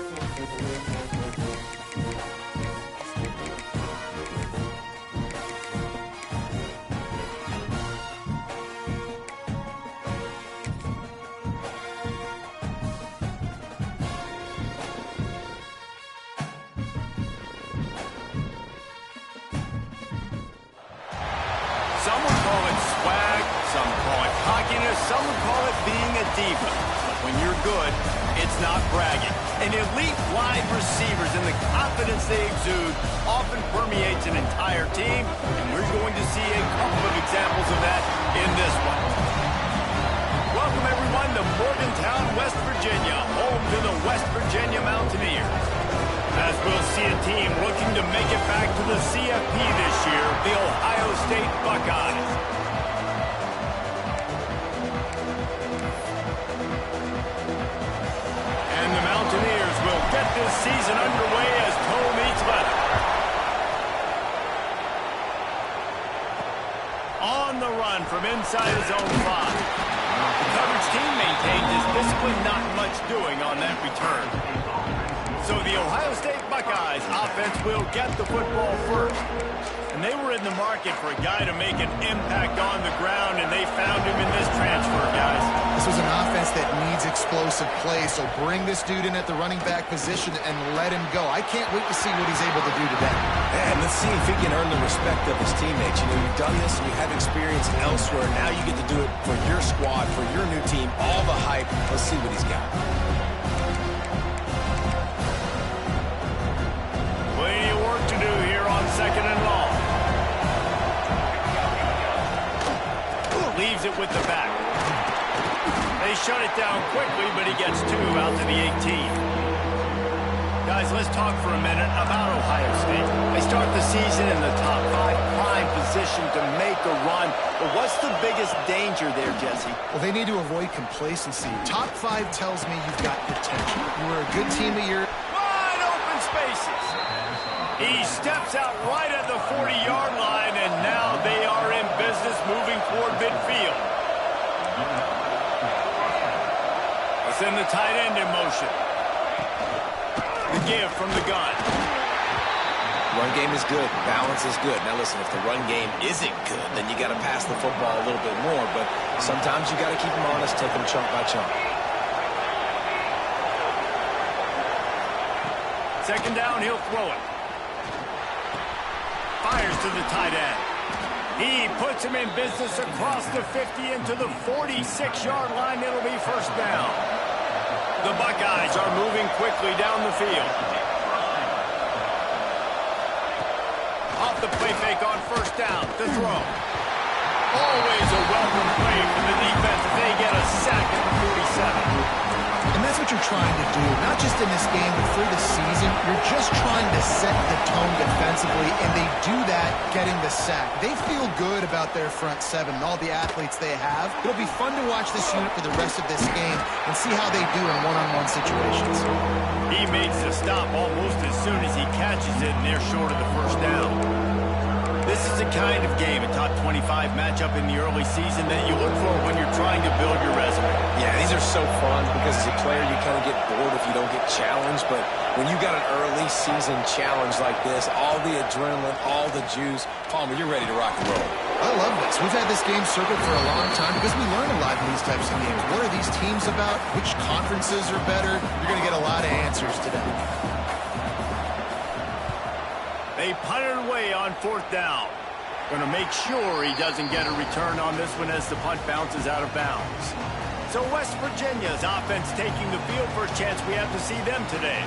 Some would call it swag, some call it cockiness, some would call it being a diva. But when you're good, it's not bragging. And elite wide receivers and the confidence they exude often permeates an entire team, and we're going to see a couple of examples of that in this one. Welcome, everyone, to Morgantown, West Virginia, home to the West Virginia Mountaineers. As we'll see a team looking to make it back to the CFP this year, the Ohio State Buckeyes. And the Mountaineers will get this season underway as toe meets leather. On the run from inside his own 5. The coverage team maintains his discipline, not much doing on that return. So the Ohio State Buckeyes offense will get the football first. And they were in the market for a guy to make an impact on the ground, and they found him in this transfer, guys. This was an offense that needs explosive play, so bring this dude in at the running back position and let him go. I can't wait to see what he's able to do today. And let's see if he can earn the respect of his teammates. You know, you've done this and you have experience elsewhere. Now you get to do it for your squad, for your new team, all the hype. Let's see what he's got. Plenty of work to do here on 2nd and long. Leaves it with the back. They shut it down quickly, but he gets 2 out to the 18. Guys, let's talk for a minute about Ohio State. They start the season in the top 5, prime position to make a run. But what's the biggest danger there, Jesse? Well, they need to avoid complacency. Top 5 tells me you've got potential. You were a good team a year. Wide open spaces. He steps out right at the 40-yard line, and now they are in business moving toward midfield. Let's send the tight end in motion. The give from the gun. Run game is good. Balance is good. Now listen, if the run game isn't good, then you got to pass the football a little bit more. But sometimes you got to keep them honest, take them chunk by chunk. 2nd down, he'll throw it. Fires to the tight end. He puts him in business across the 50 into the 46-yard line. It'll be 1st down. The Buckeyes are moving quickly down the field. Off the play fake on 1st down. The throw. Always a welcome play from the defense if they get a sack at the 47. And that's what you're trying to do, not just in this game, but for the season. You're just trying to set the tone defensively, and they do that getting the sack. They feel good about their front 7 and all the athletes they have. It'll be fun to watch this unit for the rest of this game and see how they do in one-on-one situations. He makes the stop almost as soon as he catches it, and they're short of the 1st down. This is the kind of game, a top 25 matchup in the early season, that you look for when you're trying to build your resume. Yeah, these are so fun because as a player, you kind of get bored if you don't get challenged. But when you got an early season challenge like this, all the adrenaline, all the juice, Palmer, you're ready to rock and roll. I love this. We've had this game circled for a long time because we learn a lot in these types of games. What are these teams about? Which conferences are better? You're going to get a lot of answers today. They punt it away on 4th down. Going to make sure he doesn't get a return on this one as the punt bounces out of bounds. So West Virginia's offense taking the field. First chance we have to see them today.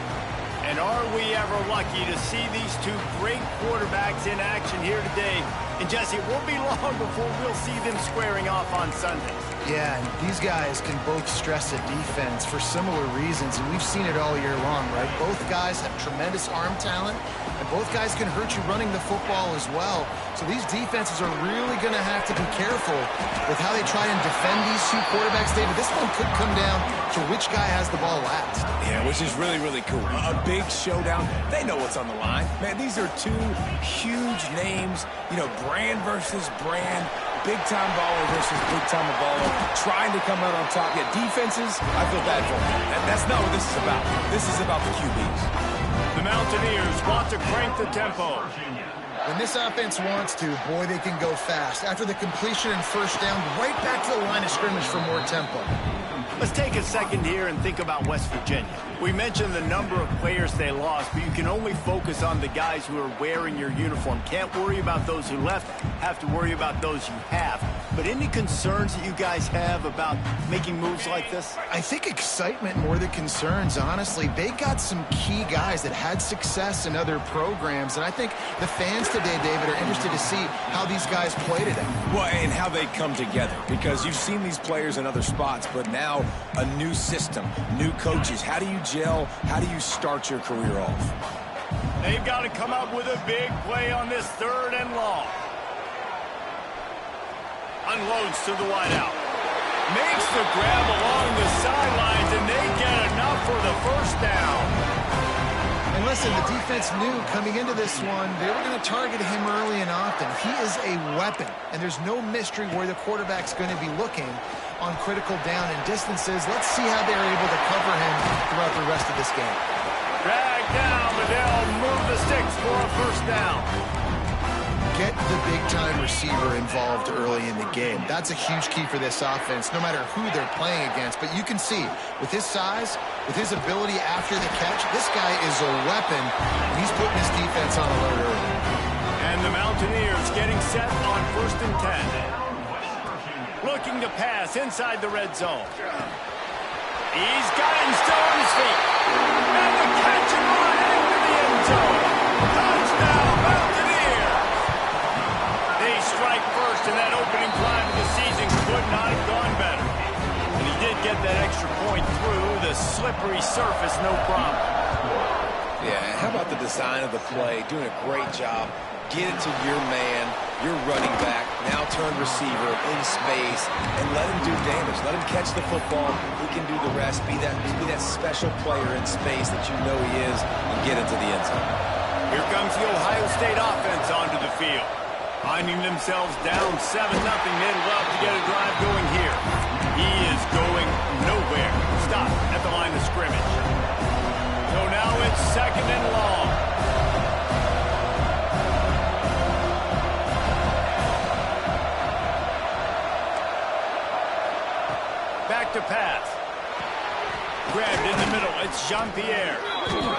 And are we ever lucky to see these 2 great quarterbacks in action here today? And Jesse, it won't be long before we'll see them squaring off on Sunday. Yeah, and these guys can both stress a defense for similar reasons, and we've seen it all year long, right? Both guys have tremendous arm talent, and both guys can hurt you running the football as well. So these defenses are really going to have to be careful with how they try and defend these 2 quarterbacks, David. This one could come down to which guy has the ball last. Yeah, which is really, really cool. A big showdown. They know what's on the line. Man, these are 2 huge names, you know, brand versus brand. big-time baller versus big-time baller, trying to come out on top. Yeah, defenses, I feel bad for them. That's not what this is about. This is about the QBs. The Mountaineers want to crank the tempo. When this offense wants to, boy, they can go fast. After the completion and first down, right back to the line of scrimmage for more tempo. Let's take a second here and think about West Virginia. We mentioned the number of players they lost, but you can only focus on the guys who are wearing your uniform. Can't worry about those who left, have to worry about those you have. But any concerns that you guys have about making moves like this? I think excitement more than concerns, honestly. They got some key guys that had success in other programs, and I think the fans today, David, are interested to see how these guys play today. Well, and how they come together, because you've seen these players in other spots, but now a new system, new coaches. How do you gel? How do you start your career off? They've got to come up with a big play on this 3rd and long. Unloads to the wideout. Makes the grab along the sidelines, and they get enough for the first down. And listen, the defense knew coming into this one, they were going to target him early and often. He is a weapon, and there's no mystery where the quarterback's going to be looking on critical down and distances. Let's see how they're able to cover him throughout the rest of this game. Drag down, but they'll move the sticks for a first down. Get the big-time receiver involved early in the game. That's a huge key for this offense, no matter who they're playing against. But you can see, with his size, with his ability after the catch, this guy is a weapon, and he's putting his defense on alert early. And the Mountaineers getting set on 1st and 10. Looking to pass inside the red zone. He's got him still on his feet. And the catch and run into the end zone. Touchdown, Mountaineers! They strike first, and that opening drive of the season could not have gone better. And he did get that extra point through the slippery surface, no problem. Yeah, how about the design of the play? Doing a great job. Get it to your man, your running back, now turn receiver in space, and let him do damage. Let him catch the football. He can do the rest. Be that special player in space that you know he is, and get into the end zone. Here comes the Ohio State offense onto the field. Finding themselves down 7-0, they'd love to get a drive going here. He is going nowhere. Stop at the line of scrimmage. So now it's 2nd and long. Back to pass. Grabbed in the middle. It's Jean-Pierre.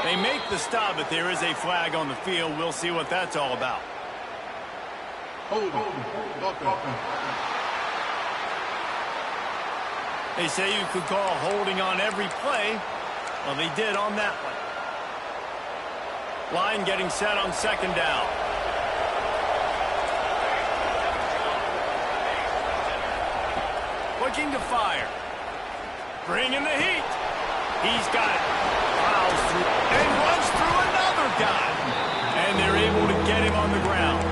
They make the stop, but there is a flag on the field. We'll see what that's all about. They say you could call holding on every play. Well, they did on that one. Line getting set on 2nd down. Looking to fire. Bringing the heat. He's got it. Fouls through and runs through another guy. And they're able to get him on the ground.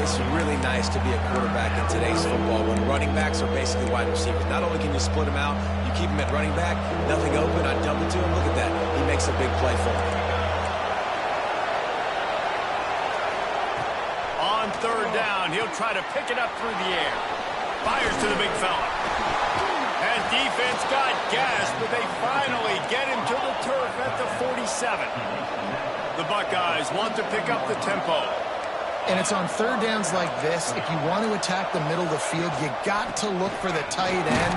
It's really nice to be a quarterback in today's football when running backs are basically wide receivers. Not only can you split them out, you keep them at running back, nothing open, I dump it to him. Look at that. He makes a big play for him. On 3rd down, he'll try to pick it up through the air. Fires to the big fella. And defense got gas, but they finally get him to the turf at the 47. The Buckeyes want to pick up the tempo. And it's on 3rd downs like this. If you want to attack the middle of the field, you got to look for the tight end.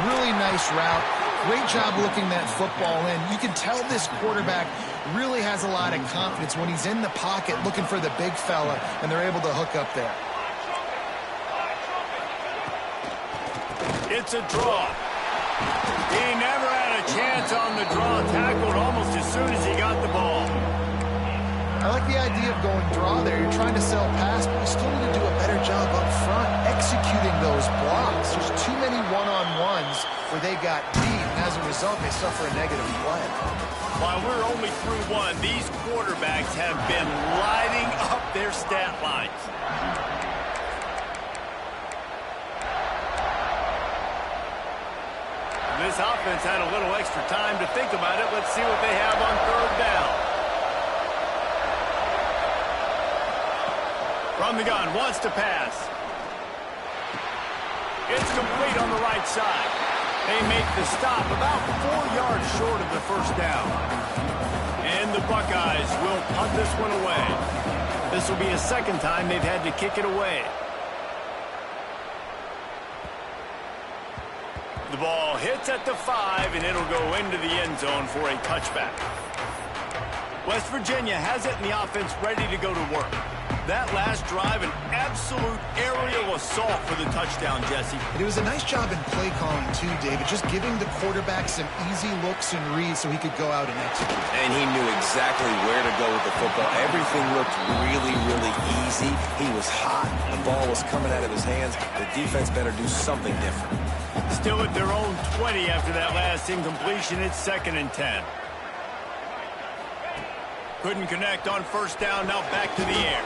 Really nice route. Great job looking that football in. You can tell this quarterback really has a lot of confidence when he's in the pocket looking for the big fella, and they're able to hook up there. It's a draw. He never had a chance on the draw. Tackled almost as soon as he got the ball. I like the idea of going draw there. You're trying to sell pass, but you still need to do a better job up front executing those blocks. There's too many one-on-ones where they got beat, and as a result, they suffer a negative play. While we're only through one, these quarterbacks have been lighting up their stat lines. This offense had a little extra time to think about it. Let's see what they have on 3rd down. From the gun, wants to pass. It's complete on the right side. They make the stop about 4 yards short of the first down. And the Buckeyes will punt this one away. This will be a second time they've had to kick it away. The ball hits at the 5, and it'll go into the end zone for a touchback. West Virginia has it, and the offense ready to go to work. That last drive, an absolute aerial assault for the touchdown, Jesse. It was a nice job in play calling, too, David, just giving the quarterback some easy looks and reads so he could go out and execute. And he knew exactly where to go with the football. Everything looked really, really easy. He was hot. The ball was coming out of his hands. The defense better do something different. Still at their own 20 after that last incompletion. It's 2nd and 10. Couldn't connect on first down. Now back to the air.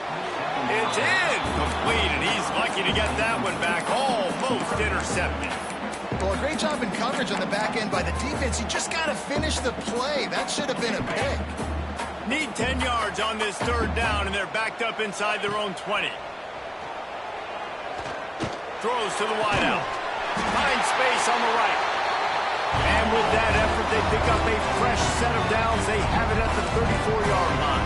It's incomplete, and he's lucky to get that one back. Almost intercepted. Well, a great job in coverage on the back end by the defense. You just got to finish the play. That should have been a pick. Need 10 yards on this 3rd down, and they're backed up inside their own 20. Throws to the wideout. Finds space on the right. And with that effort, they pick up a fresh set of downs. They have it at the 34-yard line.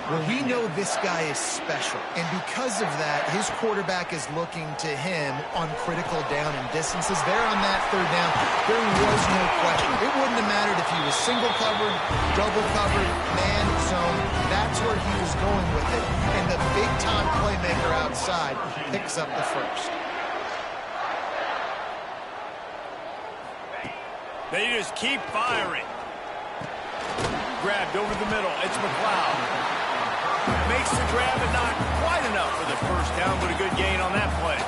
Well, we know this guy is special, and because of that, his quarterback is looking to him on critical down and distances. There on that 3rd down, there was no question. It wouldn't have mattered if he was single covered, double covered, man zone. That's where he was going with it, and the big-time playmaker outside picks up the first. They just keep firing. Grabbed over the middle. It's McLeod. Makes the grab, and not quite enough for the first down, but a good gain on that play.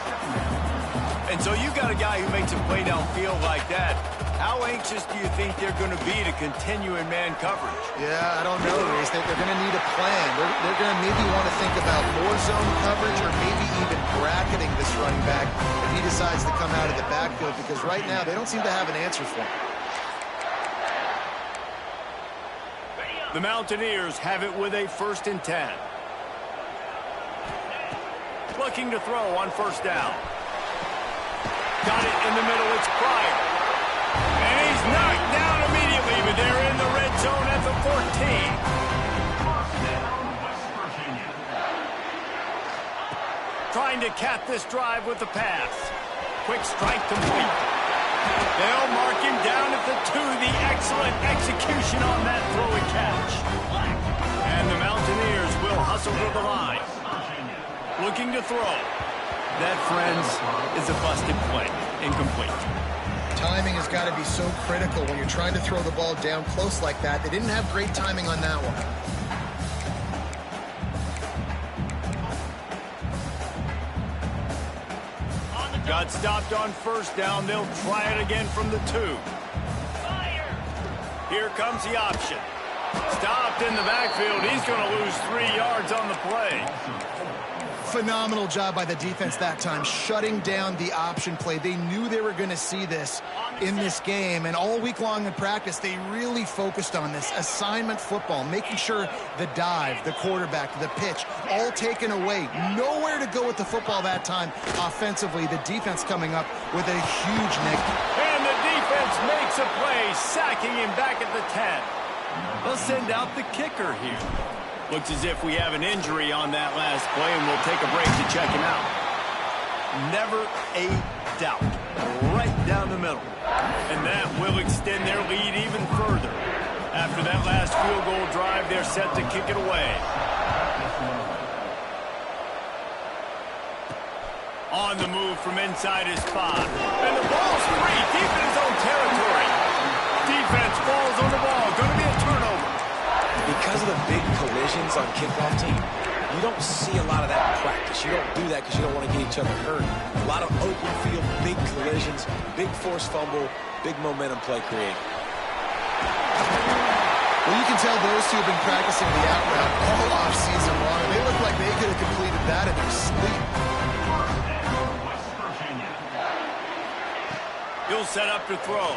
And so you got a guy who makes a play downfield like that. How anxious do you think they're going to be to continue in man coverage? Yeah, I don't know, Reese. They're going to need a plan. They're going to maybe want to think about more zone coverage or maybe even bracketing this running back if he decides to come out of the backfield, because right now they don't seem to have an answer for him. The Mountaineers have it with a 1st and 10. Looking to throw on first down. Got it in the middle. It's Pryor. And he's knocked down immediately, but they're in the red zone at the 14. Trying to cap this drive with the pass. Quick strike complete. They'll mark him down at the 2. The excellent execution on that throw and catch. And the Mountaineers will hustle to the line. Looking to throw. That, friends, is a busted play. Incomplete. Timing has got to be so critical when you're trying to throw the ball down close like that. They didn't have great timing on that one. Got stopped on first down. They'll try it again from the 2. Here comes the option. Stopped in the backfield. He's going to lose 3 yards on the play. Phenomenal job by the defense that time, shutting down the option play. They knew they were going to see this in this game, and all week long in practice, they really focused on this assignment football, making sure the dive, the quarterback, the pitch, all taken away. Nowhere to go with the football that time offensively. The defense coming up with a huge negative. And the defense makes a play, sacking him back at the 10. They'll send out the kicker here. Looks as if we have an injury on that last play, and we'll take a break to check him out. Never a doubt. Right down the middle. And that will extend their lead even further. After that last field goal drive, they're set to kick it away. On the move from inside his spot. And the ball's free, deep in his own territory. Defense falls on the ball. Going to be a turnover. Because of the big collisions on kickoff team, you don't see a lot of that in practice. You don't do that because you don't want to get each other hurt. A lot of open field, big collisions, big force fumble, big momentum play created. Well, you can tell those two have been practicing the out route all off-season long. They look like they could have completed that in their sleep. He'll set up to throw.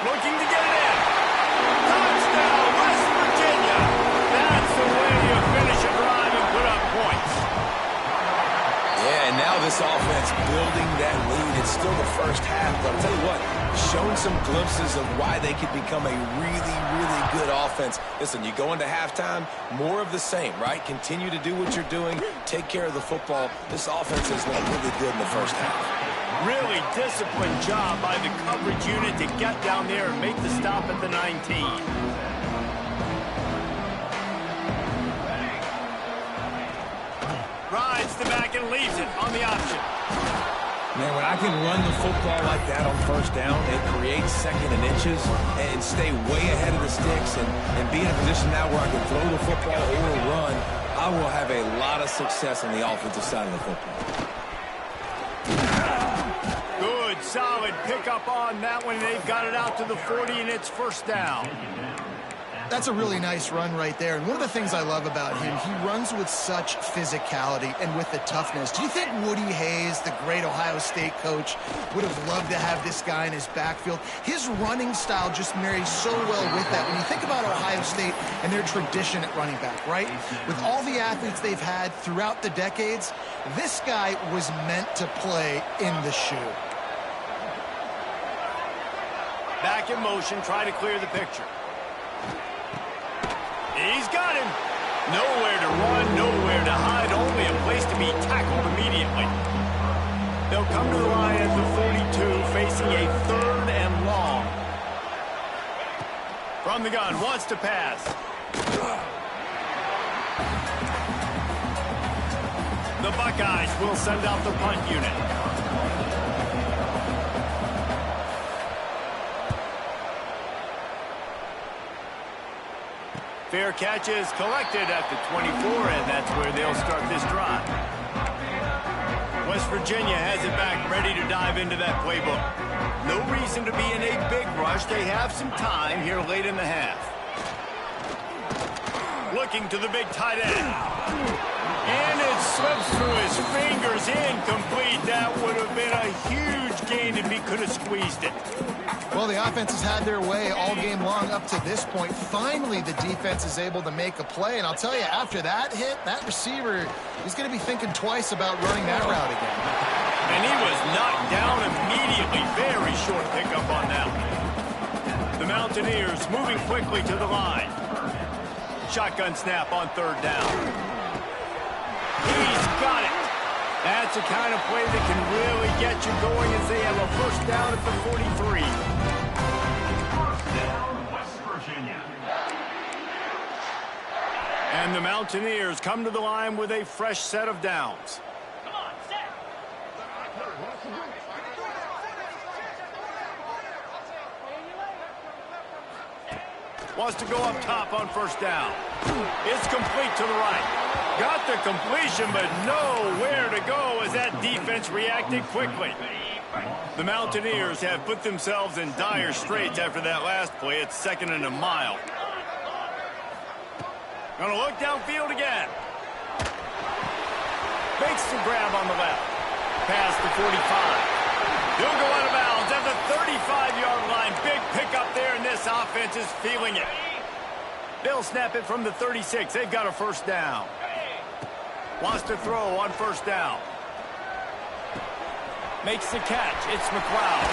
Looking to get it in. Touchdown, West Virginia. That's the way you finish a drive and put up points. Yeah, and now this this offense building that lead. It's still the first half, but I'll tell you what, showing some glimpses of why they could become a really, really good offense. Listen, you go into halftime, more of the same, right? Continue to do what you're doing, take care of the football. This offense has looked really good in the first half. Really disciplined job by the coverage unit to get down there and make the stop at the 19. Rides the back and leaves it on the option. Man, when I can run the football like that on first down, it creates second and inches and stay way ahead of the sticks and be in a position now where I can throw the football or run, I will have a lot of success on the offensive side of the football. Good, solid pickup on that one. They've got it out to the 40, and it's first down. That's a really nice run right there. And one of the things I love about him, he runs with such physicality and with the toughness. Do you think Woody Hayes, the great Ohio State coach, would have loved to have this guy in his backfield? His running style just marries so well with that. When you think about Ohio State and their tradition at running back, right? With all the athletes they've had throughout the decades, this guy was meant to play in the shoe. Back in motion, try to clear the picture. He's got him. Nowhere to run, nowhere to hide, only a place to be tackled immediately. They'll come to the line at the 42, facing a 3rd and long. From the gun, wants to pass. The Buckeyes will send out the punt unit. Fair catch is collected at the 24, and that's where they'll start this drive. West Virginia has it back, ready to dive into that playbook. No reason to be in a big rush. They have some time here late in the half. Looking to the big tight end. And it slips through his fingers, incomplete. That would have been a huge gain if he could have squeezed it. Well, the offense has had their way all game long up to this point. Finally, the defense is able to make a play. And I'll tell you, after that hit, that receiver, he's going to be thinking twice about running that route again. And he was knocked down immediately. Very short pickup on that one. The Mountaineers moving quickly to the line. Shotgun snap on 3rd down. He's got it. That's the kind of play that can really get you going as they have a first down at the 43. And the Mountaineers come to the line with a fresh set of downs. Come on, set. Wants to go up top on first down. It's complete to the right. Got the completion, but nowhere to go as that defense reacted quickly. The Mountaineers have put themselves in dire straits after that last play. It's 2nd and a mile. Gonna look downfield again. Makes the grab on the left. Past the 45. He'll go out of bounds at the 35-yard line. Big pickup there, and this offense is feeling it. They'll snap it from the 36. They've got a first down. Wants to throw on first down. Makes the catch. It's McLeod.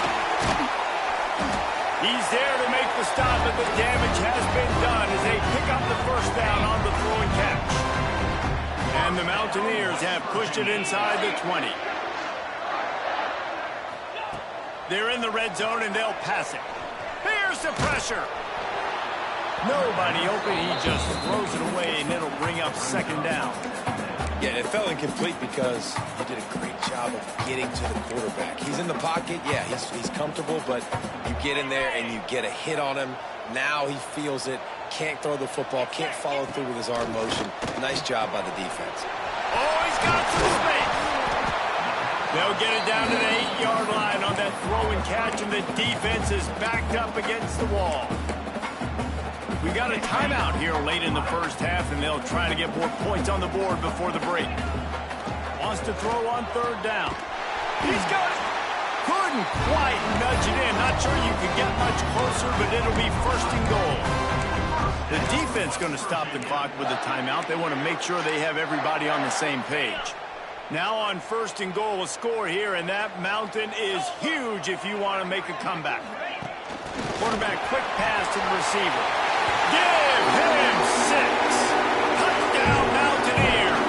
He's there to make the stop, but the damage has been done as they pick up the first down on the throw and catch. And the Mountaineers have pushed it inside the 20. They're in the red zone, and they'll pass it. Here's the pressure. Nobody open. He just throws it away, and it'll bring up 2nd down. Yeah, it fell incomplete because he did a great job of getting to the quarterback. He's in the pocket. Yeah, he's comfortable, but you get in there and you get a hit on him. Now he feels it. Can't throw the football. Can't follow through with his arm motion. Nice job by the defense. Oh, he's got some space. They'll get it down to the 8-yard line on that throw and catch, and the defense is backed up against the wall. We got a timeout here late in the first half, and they'll try to get more points on the board before the break. Wants to throw on 3rd down. He's got it. Couldn't quite nudge it in. Not sure you could get much closer, but it'll be 1st and goal. The defense going to stop the clock with the timeout. They want to make sure they have everybody on the same page. Now on 1st and goal, a score here, and that mountain is huge if you want to make a comeback. Quarterback, quick pass to the receiver. Give him 6. Touchdown, Mountaineers.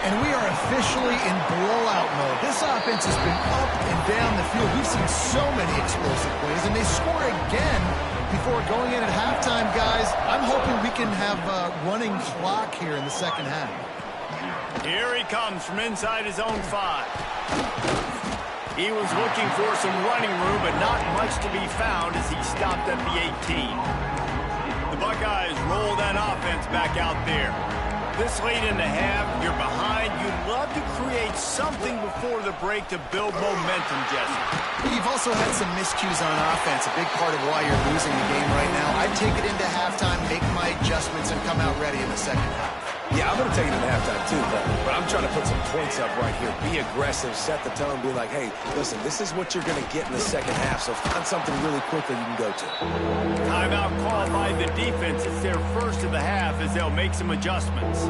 And we are officially in blowout mode. This offense has been up and down the field. We've seen so many explosive plays, and they score again before going in at halftime, guys. I'm hoping we can have a running clock here in the second half. Here he comes from inside his own 5. He was looking for some running room, but not much to be found as he stopped at the 18. The Buckeyes roll that offense back out there. This late in the half, you're behind. You'd love to create something before the break to build momentum, Jesse. You've also had some miscues on offense, a big part of why you're losing the game right now. I'd take it into halftime, make my adjustments, and come out ready in the second half. Yeah, I'm going to take it in halftime too, but I'm trying to put some points up right here. Be aggressive, set the tone, be like, hey, listen, this is what you're going to get in the second half, so find something really quickly you can go to. Timeout called by the defense. It's their first of the half as they'll make some adjustments.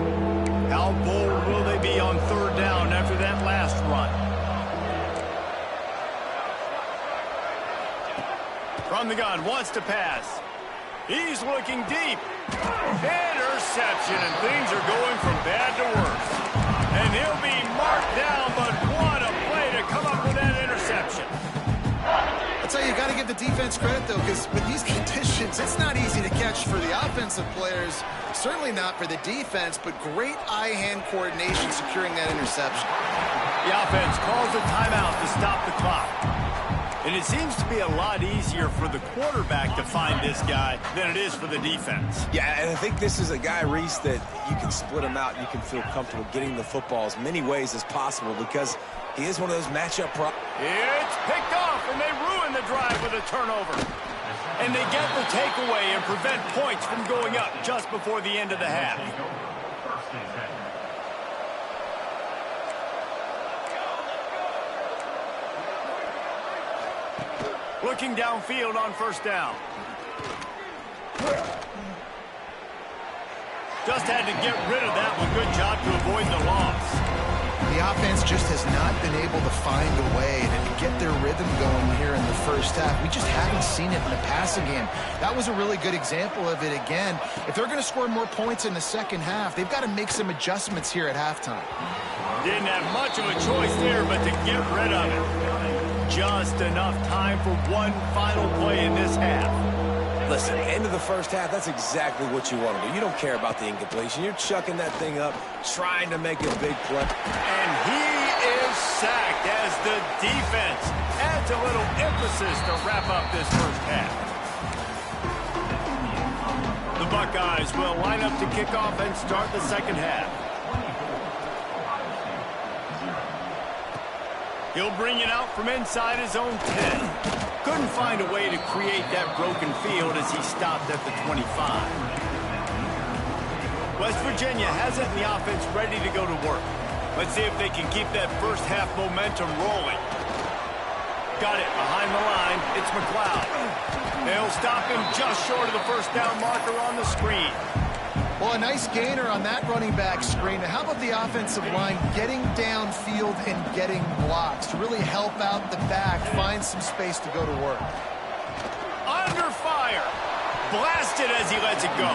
How bold will they be on 3rd down after that last run? From the gun, wants to pass. He's looking deep. Interception, and things are going from bad to worse. And he'll be marked down, but what a play to come up with that interception. I'll tell you, you got to give the defense credit, though, because with these conditions, it's not easy to catch for the offensive players. Certainly not for the defense, but great eye-hand coordination securing that interception. The offense calls a timeout to stop the clock. And it seems to be a lot easier for the quarterback to find this guy than it is for the defense. Yeah, and I think this is a guy, Reese, that you can split him out. You can feel comfortable getting the football as many ways as possible because he is one of those matchup It's picked off, and they ruin the drive with a turnover. And they get the takeaway and prevent points from going up just before the end of the half. Looking downfield on 1st down. Just had to get rid of that one. Good job to avoid the loss. The offense just has not been able to find a way to get their rhythm going here in the first half. We just haven't seen it in the passing game. That was a really good example of it again. If they're going to score more points in the second half, they've got to make some adjustments here at halftime. Didn't have much of a choice there, but to get rid of it. Just enough time for one final play in this half. Listen, end of the first half, that's exactly what you want to do. You don't care about the incompletion. You're chucking that thing up, trying to make a big play. And he is sacked as the defense adds a little emphasis to wrap up this first half. The Buckeyes will line up to kick off and start the second half. He'll bring it out from inside his own 10. Couldn't find a way to create that broken field as he stopped at the 25. West Virginia has it in the offense ready to go to work. Let's see if they can keep that first half momentum rolling. Got it behind the line. It's McLeod. They'll stop him just short of the 1st down marker on the screen. Well, a nice gainer on that running back screen. How about the offensive line getting downfield and getting blocks to really help out the back, find some space to go to work? Under fire. Blasted as he lets it go.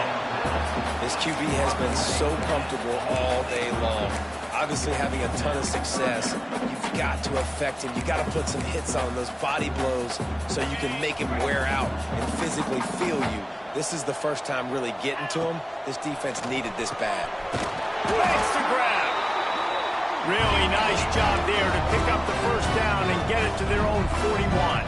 This QB has been so comfortable all day long. Obviously having a ton of success. You've got to affect him. You've got to put some hits on those body blows so you can make him wear out and physically feel you. This is the first time really getting to him. This defense needed this bad. Waits to grab. Really nice job there to pick up the 1st down and get it to their own 41.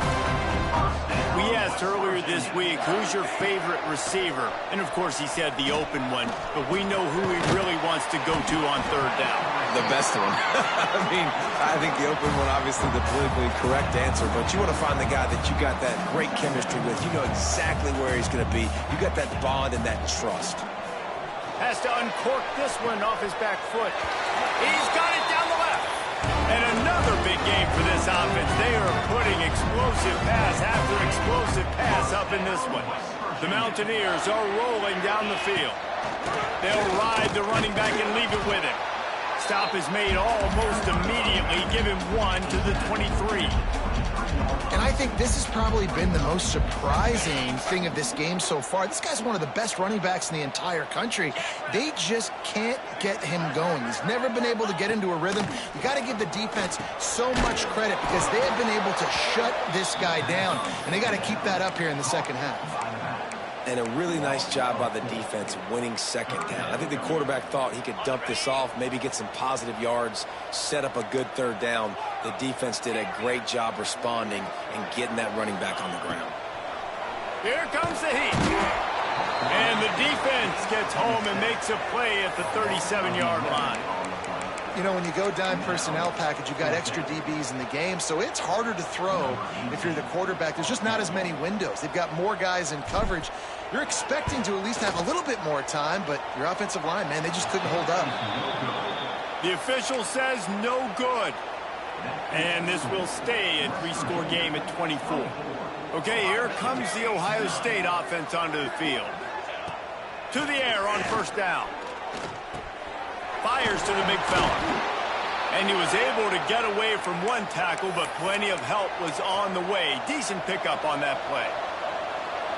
We asked earlier this week, who's your favorite receiver? And, of course, he said the open one. But we know who he really wants to go to on 3rd down. The best one. I mean, I think the open one, obviously the politically correct answer. But you want to find the guy that you got that great chemistry with. You know exactly where he's going to be. You got that bond and that trust. Has to uncork this one off his back foot. He's got it down the left. And another big game for this offense. They are putting explosive pass after explosive pass up in this one. The Mountaineers are rolling down the field. They'll ride the running back and leave it with him. Stop is made almost immediately. Give him 1 to the 23. And I think this has probably been the most surprising thing of this game so far. This guy's one of the best running backs in the entire country. They just can't get him going. He's never been able to get into a rhythm. You got to give the defense so much credit because they have been able to shut this guy down, and they got to keep that up here in the second half. And a really nice job by the defense winning second down. I think the quarterback thought he could dump this off, maybe get some positive yards, set up a good third down. The defense did a great job responding and getting that running back on the ground. Here comes the heat. And the defense gets home and makes a play at the 37-yard line. You know, when you go dime personnel package, you got extra DBs in the game, so it's harder to throw if you're the quarterback. There's just not as many windows. They've got more guys in coverage. You're expecting to at least have a little bit more time, but your offensive line, man, they just couldn't hold up. The official says no good. And this will stay a 3-score game at 24. Okay, here comes the Ohio State offense onto the field. To the air on first down. Fires to the big fella. And he was able to get away from one tackle, but plenty of help was on the way. Decent pickup on that play.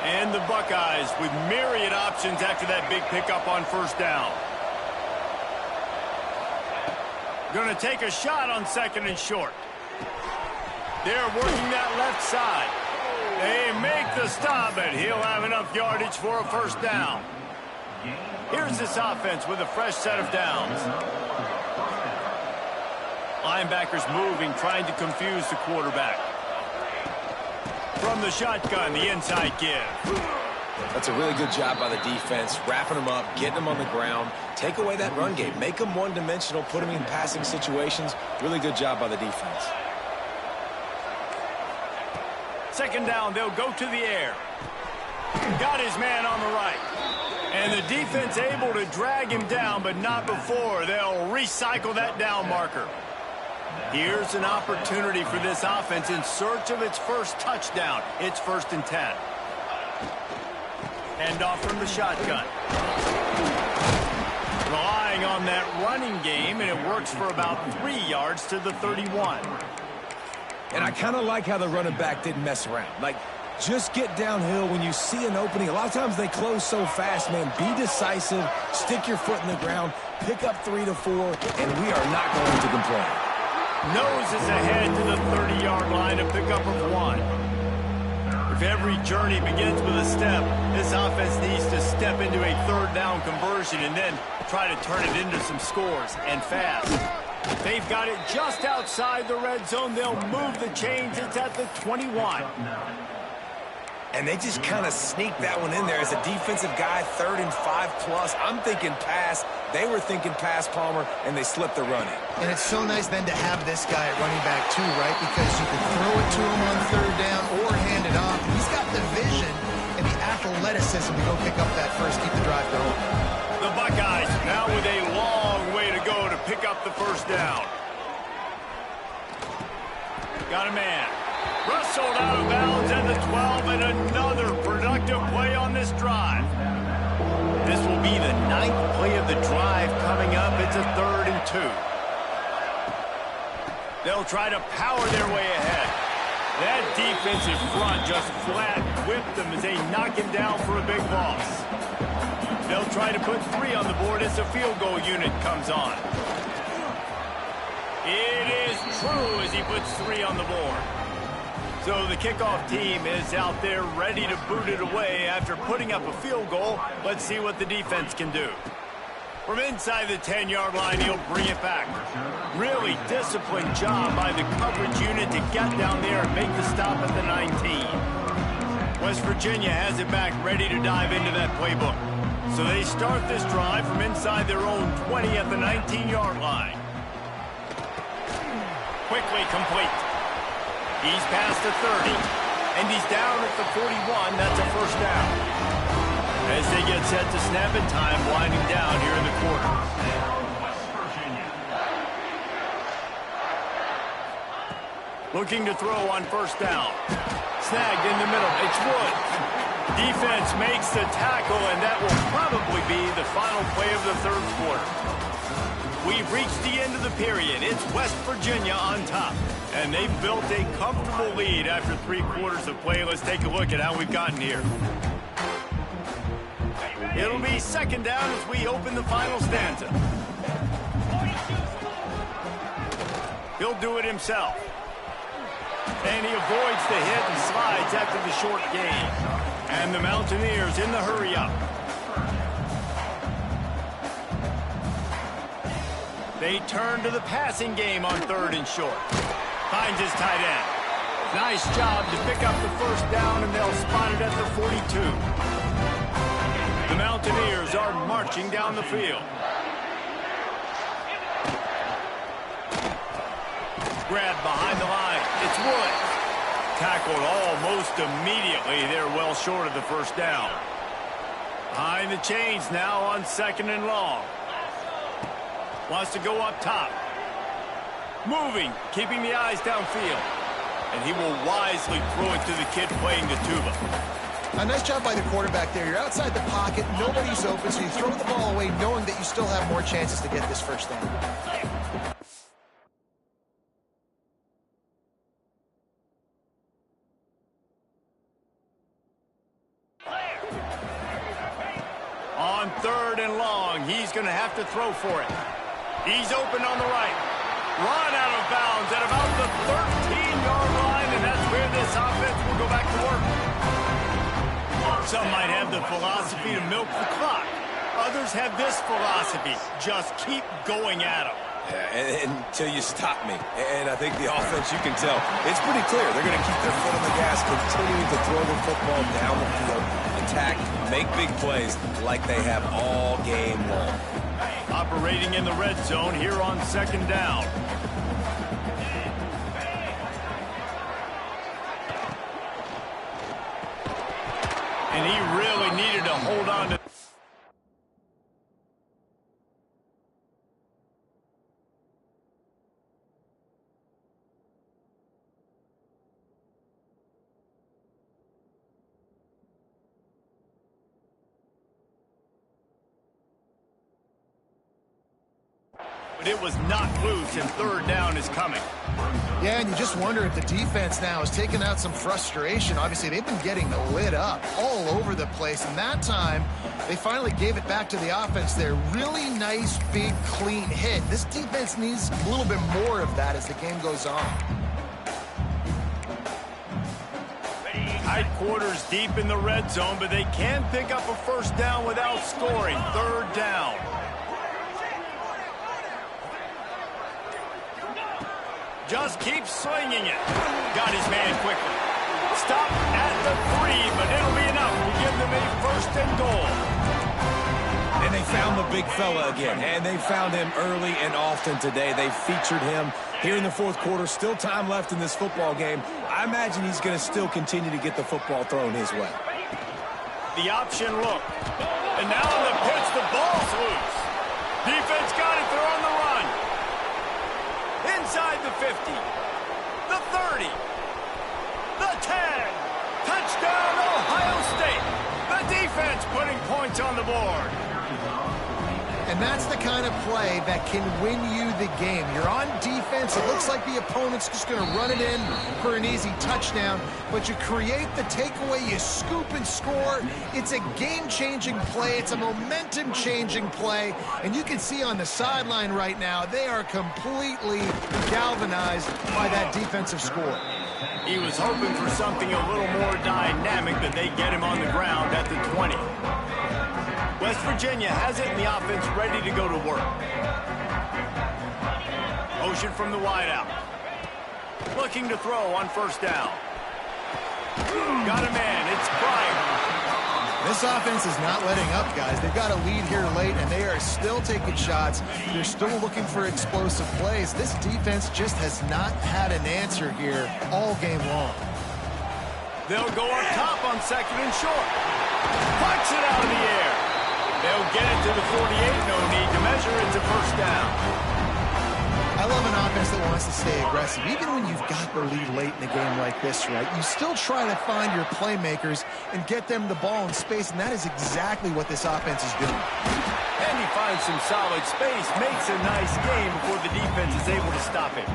And the Buckeyes with myriad options after that big pickup on first down. Going to take a shot on second and short. They're working that left side. They make the stop, and he'll have enough yardage for a first down. Here's this offense with a fresh set of downs. Linebackers moving, trying to confuse the quarterback. From the shotgun, the inside give. That's a really good job by the defense, wrapping them up, getting them on the ground. Take away that run game. Make them one-dimensional, put them in passing situations. Really good job by the defense. Second down, they'll go to the air. Got his man on the right. And the defense able to drag him down, but not before. They'll recycle that down marker. Here's an opportunity for this offense in search of its first touchdown. It's 1st and 10. Hand off from the shotgun. Relying on that running game, and it works for about 3 yards to the 31. And I kind of like how the running back didn't mess around. Like, just get downhill when you see an opening. A lot of times they close so fast, man. Be decisive, stick your foot in the ground, pick up 3 to 4, and we are not going to complain. Noses ahead to the 30-yard line, a pickup of 1. If every journey begins with a step, this offense needs to step into a third down conversion and then try to turn it into some scores, and fast. They've got it just outside the red zone. They'll move the chains. It's at the 21. And they just kind of sneaked that one in there as a defensive guy, 3rd and 5+. I'm thinking pass. They were thinking pass, Palmer, and they slipped the run in. And it's so nice then to have this guy at running back too, right? Because you can throw it to him on third down or hand it off. He's got the vision and the athleticism to go pick up that first, keep the drive going. The Buckeyes now with a long way to go to pick up the first down. Got a man. Rustled out of bounds at the 12, and another productive play on this drive. This will be the 9th play of the drive coming up. It's a 3rd and 2. They'll try to power their way ahead. That defensive front just flat whipped them as they knock him down for a big loss. They'll try to put 3 on the board as the field goal unit comes on. It is true as he puts 3 on the board. So the kickoff team is out there ready to boot it away after putting up a field goal. Let's see what the defense can do. From inside the 10-yard line, he'll bring it back. Really disciplined job by the coverage unit to get down there and make the stop at the 19. West Virginia has it back ready to dive into that playbook. So they start this drive from inside their own 20 at the 19-yard line. Quickly complete. He's past the 30, and he's down at the 41. That's a first down. As they get set to snap it, time winding down here in the quarter. Looking to throw on first down. Snagged in the middle. It's Woods. Defense makes the tackle, and that will probably be the final play of the third quarter. We've reached the end of the period. It's West Virginia on top. And they've built a comfortable lead after 3 quarters of play. Let's take a look at how we've gotten here. It'll be second down as we open the final stanza. He'll do it himself. And he avoids the hit and slides after the short gain. And the Mountaineers in the hurry-up. They turn to the passing game on 3rd and short. Finds his tight end. Nice job to pick up the first down, and they'll spot it at the 42. The Mountaineers are marching down the field. Grabbed behind the line. It's Woods. Tackled almost immediately. They're well short of the first down. Behind the chains now on 2nd and long. Wants to go up top. Moving, keeping the eyes downfield. And he will wisely throw it to the kid playing the tuba. A nice job by the quarterback there. You're outside the pocket, nobody's open, so you throw the ball away knowing that you still have more chances to get this first down. On 3rd and long, he's going to have to throw for it. He's open on the right. Run out of bounds at about the 13-yard line, and that's where this offense will go back to work. Some might have the philosophy to milk the clock. Others have this philosophy, just keep going at them. Yeah, until you stop me. And I think the offense, you can tell, it's pretty clear. They're going to keep their foot on the gas, continuing to throw the football down the field, attack, make big plays like they have all game long. Operating in the red zone here on 2nd down. And he really needed to hold on to... But it was not loose, and 3rd down is coming. Yeah, and you just wonder if the defense now is taking out some frustration. Obviously, they've been getting lit up all over the place, and that time, they finally gave it back to the offense there. Really nice, big, clean hit. This defense needs a little bit more of that as the game goes on. Tight quarters deep in the red zone, but they can pick up a first down without scoring. 3rd down. Just keeps swinging it. Got his man quickly. Stop at the 3, but it'll be enough to give them a 1st and goal. And they found the big fella again, and they found him early and often today. They featured him here in the 4th quarter. Still time left in this football game. I imagine he's going to still continue to get the football thrown his way. The option look. And now on the pitch, the ball's loose. Defense got it. They're on the run. Inside the 50, the 30, the 10. Touchdown, Ohio State. The defense putting points on the board. And that's the kind of play that can win you the game. You're on defense. It looks like the opponent's just going to run it in for an easy touchdown. But you create the takeaway. You scoop and score. It's a game-changing play. It's a momentum-changing play. And you can see on the sideline right now, they are completely galvanized by that defensive score. He was hoping for something a little more dynamic, but they get him on the ground at the 20. West Virginia has it in the offense ready to go to work. Motion from the wideout. Looking to throw on 1st down. Got a man. It's Bryant. This offense is not letting up, guys. They've got a lead here late, and they are still taking shots. They're still looking for explosive plays. This defense just has not had an answer here all game long. They'll go up top on 2nd and short. Punch it out of the air. They'll get it to the 48. No need to measure. It's a 1st down. I love an offense that wants to stay aggressive. Even when you've got the lead late in a game like this, right, you still try to find your playmakers and get them the ball in space, and that is exactly what this offense is doing. And he finds some solid space, makes a nice game before the defense is able to stop him.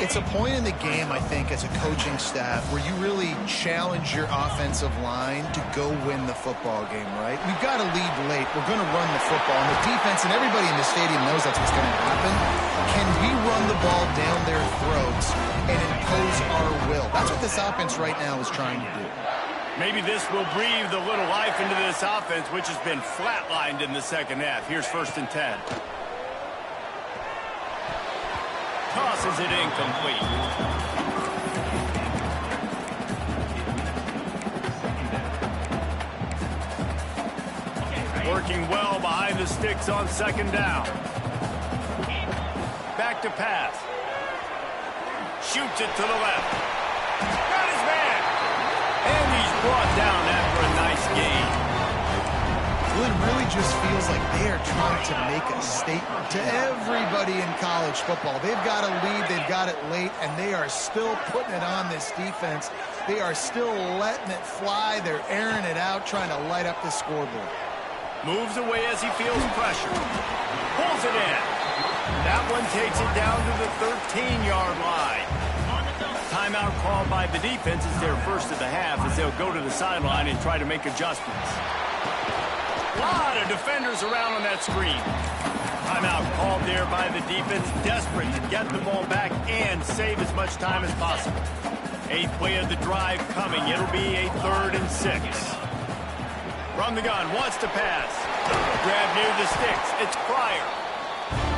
It's a point in the game, I think, as a coaching staff where you really challenge your offensive line to go win the football game, right? We've got to lead late. We're going to run the football. And the defense and everybody in the stadium knows that's what's going to happen. Can we run the ball down their throats and impose our will? That's what this offense right now is trying to do. Maybe this will breathe a little life into this offense, which has been flatlined in the second half. Here's 1st and 10. Tosses it incomplete. Working well behind the sticks on 2nd down. Back to pass. Shoots it to the left. Got his man. And he's brought down after a nice gain. Well, it really just feels like they are trying to make a statement to everybody in college football. They've got a lead, they've got it late, and they are still putting it on this defense. They are still letting it fly. They're airing it out, trying to light up the scoreboard. Moves away as he feels pressure. Pulls it in. That one takes it down to the 13-yard line. Timeout called by the defense is their first of the half as they'll go to the sideline and try to make adjustments. A lot of defenders around on that screen. Timeout called there by the defense, desperate to get the ball back and save as much time as possible. 8th play of the drive coming. It'll be a 3rd and 6. From the gun, wants to pass. Grab near the sticks. It's Pryor.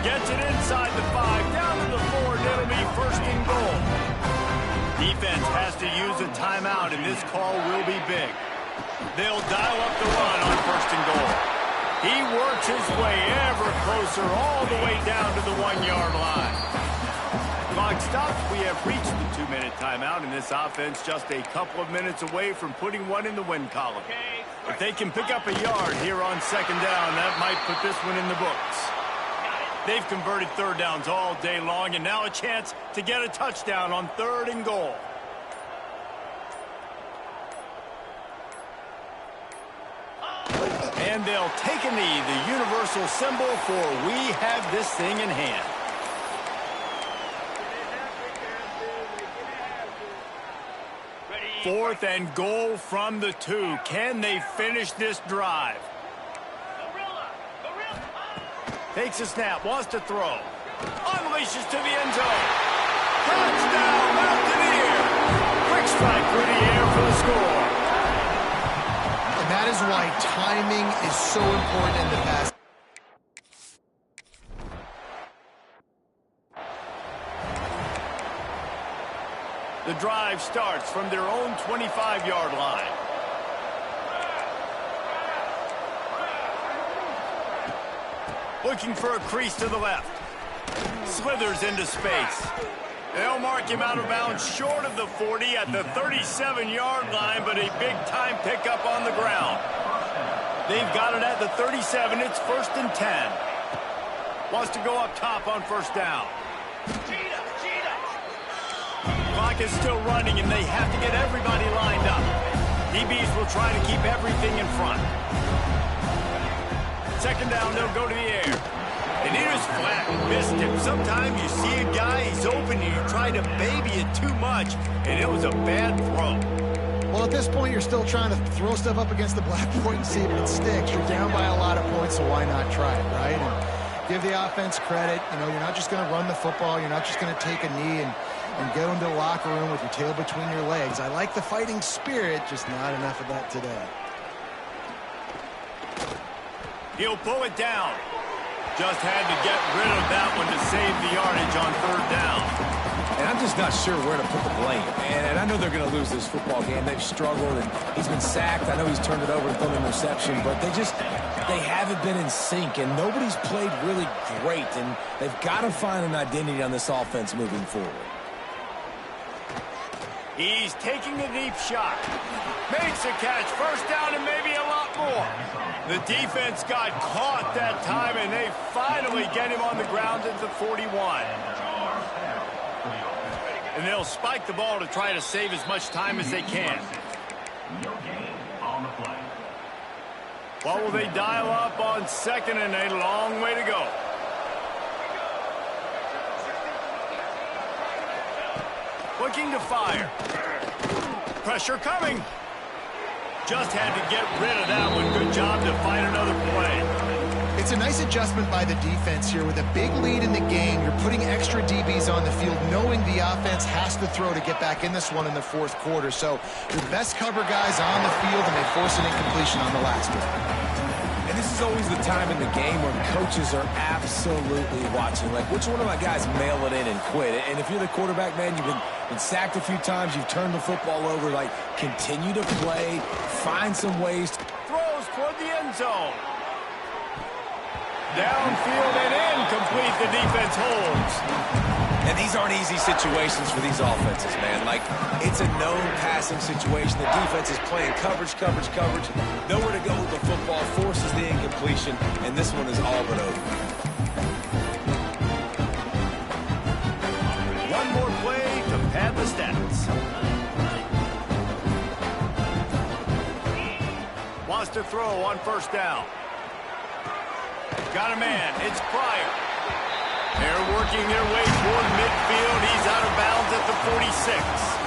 Gets it inside the 5, down to the 4, and it'll be 1st and goal. Defense has to use a timeout, and this call will be big. They'll dial up the run on 1st and goal. He works his way ever closer all the way down to the 1-yard line. Clock stops. We have reached the 2-minute timeout, and this offense just a couple of minutes away from putting one in the win column. If they can pick up a yard here on 2nd down, that might put this one in the books. They've converted 3rd downs all day long, and now a chance to get a touchdown on 3rd and goal. And they'll take a knee, the universal symbol for we have this thing in hand. Fourth and goal from the 2. Can they finish this drive? Takes a snap, wants to throw. Unleashes to the end zone. Touchdown, Mountaineer! Quick strike through the air for the score. And that is why timing is so important in the pass. The drive starts from their own 25-yard line. Looking for a crease to the left. Slithers into space. They'll mark him out of bounds short of the 40 at the 37-yard line, but a big-time pickup on the ground. They've got it at the 37. It's 1st and 10. Wants to go up top on 1st down. Clock is still running, and they have to get everybody lined up. DBs will try to keep everything in front. 2nd down, they'll go to the air. And it is flat, missed him. Sometimes you see a guy, he's open, and you try to baby it too much, and it was a bad throw. Well, at this point, you're still trying to throw stuff up against the blackboard and see if it sticks. You're down by a lot of points, so why not try it, right? And give the offense credit. You know, you're not just going to run the football. You're not just going to take a knee and go into the locker room with your tail between your legs. I like the fighting spirit, just not enough of that today. He'll pull it down. Just had to get rid of that one to save the yardage on 3rd down. And I'm just not sure where to put the blame. And I know they're going to lose this football game. They've struggled, and he's been sacked. I know he's turned it over and thrown an interception, but they haven't been in sync, and nobody's played really great. And they've got to find an identity on this offense moving forward. He's taking a deep shot. Makes a catch. 1st down and maybe a lot more. The defense got caught that time, and they finally get him on the ground at the 41. And they'll spike the ball to try to save as much time as they can. What will they dial up on second and a long way to go? Looking to fire. Pressure coming. Just had to get rid of that one. Good job to find another play. It's a nice adjustment by the defense here. With a big lead in the game, you're putting extra DBs on the field, knowing the offense has to throw to get back in this one in the fourth quarter. So your best cover guys on the field, and they force an incompletion on the last one. And this is always the time in the game where coaches are absolutely watching. Like, which one of my guys mail it in and quit? And if you're the quarterback, man, you've been sacked a few times, you've turned the football over, like, continue to play, find some ways. Throws toward the end zone. Downfield and incomplete. The defense holds. And these aren't easy situations for these offenses, man. Like, it's a known passing situation. The defense is playing coverage. Nowhere to go with the football, forces the incompletion, and this one is all but over. One more play to pad the stats. Wants to throw on first down. Got a man. It's Pryor. They're working their way toward midfield. He's out of bounds at the 46.